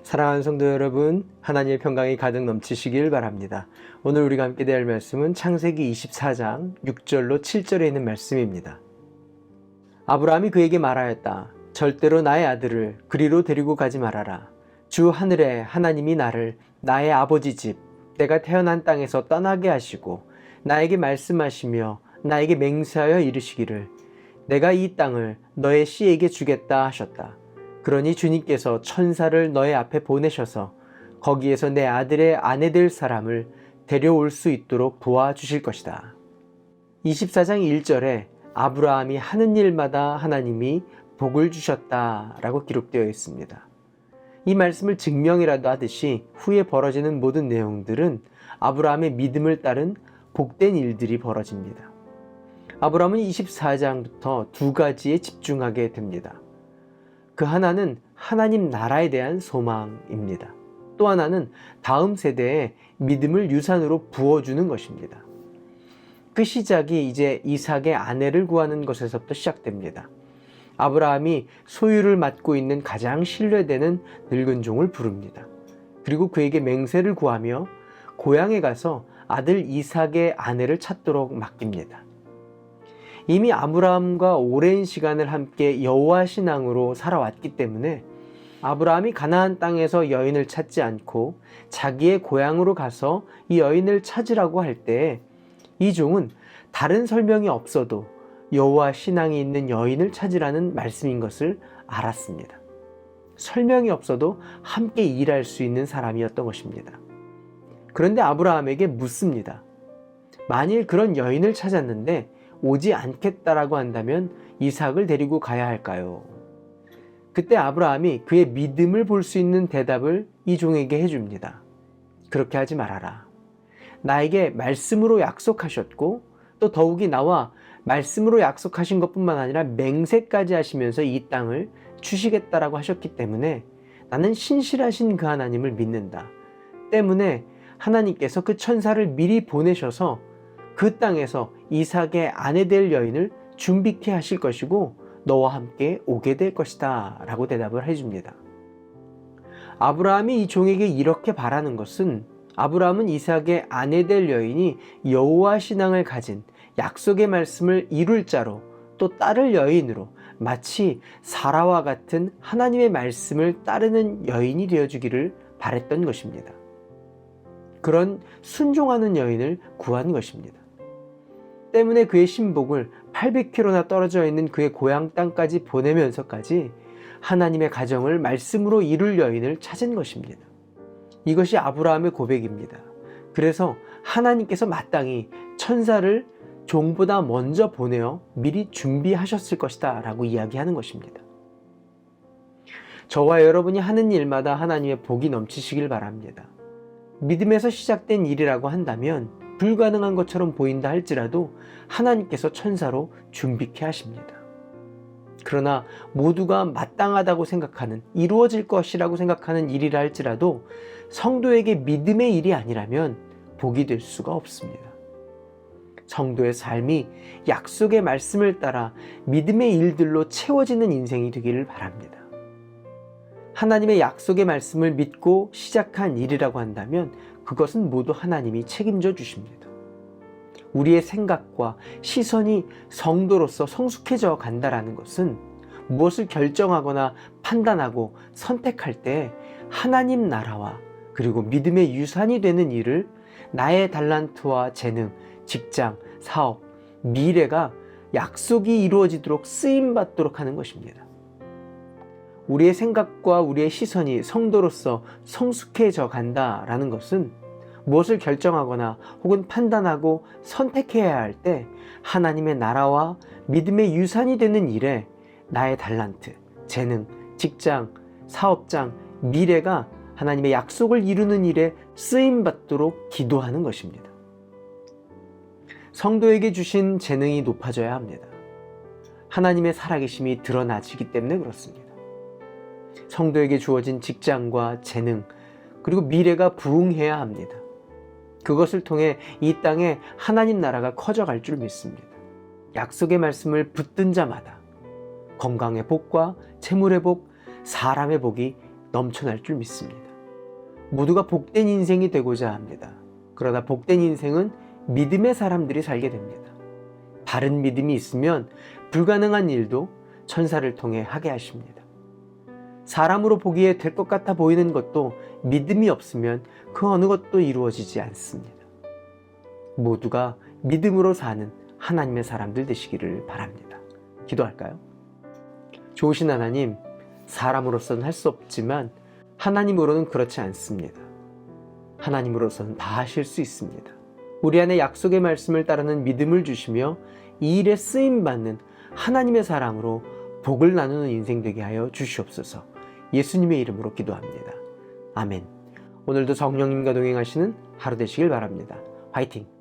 사랑하는 성도 여러분, 하나님의 평강이 가득 넘치시길 바랍니다. 오늘 우리가 함께 대할 말씀은 창세기 24장 6절로 7절에 있는 말씀입니다. 아브라함이 그에게 말하였다. 절대로 나의 아들을 그리로 데리고 가지 말아라. 주 하늘의 하나님이 나를 나의 아버지 집, 내가 태어난 땅에서 떠나게 하시고 나에게 말씀하시며 나에게 맹세하여 이르시기를 내가 이 땅을 너의 씨에게 주겠다 하셨다. 그러니 주님께서 천사를 너의 앞에 보내셔서 거기에서 내 아들의 아내 될 사람을 데려올 수 있도록 도와주실 것이다. 24장 1절에 아브라함이 하는 일마다 하나님이 복을 주셨다라고 기록되어 있습니다. 이 말씀을 증명이라도 하듯이 후에 벌어지는 모든 내용들은 아브라함의 믿음을 따른 복된 일들이 벌어집니다. 아브라함은 24장부터 두 가지에 집중하게 됩니다. 그 하나는 하나님 나라에 대한 소망입니다. 또 하나는 다음 세대에 믿음을 유산으로 부어주는 것입니다. 그 시작이 이제 이삭의 아내를 구하는 것에서부터 시작됩니다. 아브라함이 소유를 맡고 있는 가장 신뢰되는 늙은 종을 부릅니다. 그리고 그에게 맹세를 구하며 고향에 가서 아들 이삭의 아내를 찾도록 맡깁니다. 이미 아브라함과 오랜 시간을 함께 여호와 신앙으로 살아왔기 때문에 아브라함이 가나안 땅에서 여인을 찾지 않고 자기의 고향으로 가서 이 여인을 찾으라고 할 때 이 종은 다른 설명이 없어도 여호와 신앙이 있는 여인을 찾으라는 말씀인 것을 알았습니다. 설명이 없어도 함께 일할 수 있는 사람이었던 것입니다. 그런데 아브라함에게 묻습니다. 만일 그런 여인을 찾았는데 오지 않겠다라고 한다면 이삭을 데리고 가야 할까요? 그때 아브라함이 그의 믿음을 볼 수 있는 대답을 이 종에게 해줍니다. 그렇게 하지 말아라. 나에게 말씀으로 약속하셨고 또 더욱이 나와 말씀으로 약속하신 것뿐만 아니라 맹세까지 하시면서 이 땅을 주시겠다라고 하셨기 때문에 나는 신실하신 그 하나님을 믿는다. 때문에 하나님께서 그 천사를 미리 보내셔서 그 땅에서 이삭의 아내 될 여인을 준비케 하실 것이고 너와 함께 오게 될 것이다 라고 대답을 해줍니다. 아브라함이 이 종에게 이렇게 바라는 것은 아브라함은 이삭의 아내 될 여인이 여호와 신앙을 가진 약속의 말씀을 이룰 자로 또 따를 여인으로 마치 사라와 같은 하나님의 말씀을 따르는 여인이 되어주기를 바랬던 것입니다. 그런 순종하는 여인을 구한 것입니다. 때문에 그의 신복을 800km나 떨어져 있는 그의 고향 땅까지 보내면서까지 하나님의 가정을 말씀으로 이룰 여인을 찾은 것입니다. 이것이 아브라함의 고백입니다. 그래서 하나님께서 마땅히 천사를 종보다 먼저 보내어 미리 준비하셨을 것이다 라고 이야기하는 것입니다. 저와 여러분이 하는 일마다 하나님의 복이 넘치시길 바랍니다. 믿음에서 시작된 일이라고 한다면 불가능한 것처럼 보인다 할지라도 하나님께서 천사로 준비케 하십니다. 그러나 모두가 마땅하다고 생각하는, 이루어질 것이라고 생각하는 일이라 할지라도 성도에게 믿음의 일이 아니라면 복이 될 수가 없습니다. 성도의 삶이 약속의 말씀을 따라 믿음의 일들로 채워지는 인생이 되기를 바랍니다. 하나님의 약속의 말씀을 믿고 시작한 일이라고 한다면 그것은 모두 하나님이 책임져 주십니다. 우리의 생각과 시선이 성도로서 성숙해져 간다라는 것은 무엇을 결정하거나 판단하고 선택할 때 하나님 나라와 그리고 믿음의 유산이 되는 일을 나의 달란트와 재능, 직장, 사업, 미래가 약속이 이루어지도록 쓰임받도록 하는 것입니다. 우리의 생각과 우리의 시선이 성도로서 성숙해져 간다라는 것은 무엇을 결정하거나 혹은 판단하고 선택해야 할 때 하나님의 나라와 믿음의 유산이 되는 일에 나의 달란트, 재능, 직장, 사업장, 미래가 하나님의 약속을 이루는 일에 쓰임받도록 기도하는 것입니다. 성도에게 주신 재능이 높아져야 합니다. 하나님의 살아계심이 드러나지기 때문에 그렇습니다. 성도에게 주어진 직장과 재능 그리고 미래가 부흥해야 합니다. 그것을 통해 이 땅에 하나님 나라가 커져갈 줄 믿습니다. 약속의 말씀을 붙든 자마다 건강의 복과 재물의 복, 사람의 복이 넘쳐날 줄 믿습니다. 모두가 복된 인생이 되고자 합니다. 그러나 복된 인생은 믿음의 사람들이 살게 됩니다. 바른 믿음이 있으면 불가능한 일도 천사를 통해 하게 하십니다. 사람으로 보기에 될 것 같아 보이는 것도 믿음이 없으면 그 어느 것도 이루어지지 않습니다. 모두가 믿음으로 사는 하나님의 사람들 되시기를 바랍니다. 기도할까요? 좋으신 하나님, 사람으로서는 할 수 없지만 하나님으로는 그렇지 않습니다. 하나님으로서는 다 하실 수 있습니다. 우리 안에 약속의 말씀을 따르는 믿음을 주시며 이 일에 쓰임받는 하나님의 사람으로 복을 나누는 인생 되게 하여 주시옵소서. 예수님의 이름으로 기도합니다. 아멘. 오늘도 성령님과 동행하시는 하루 되시길 바랍니다. 화이팅!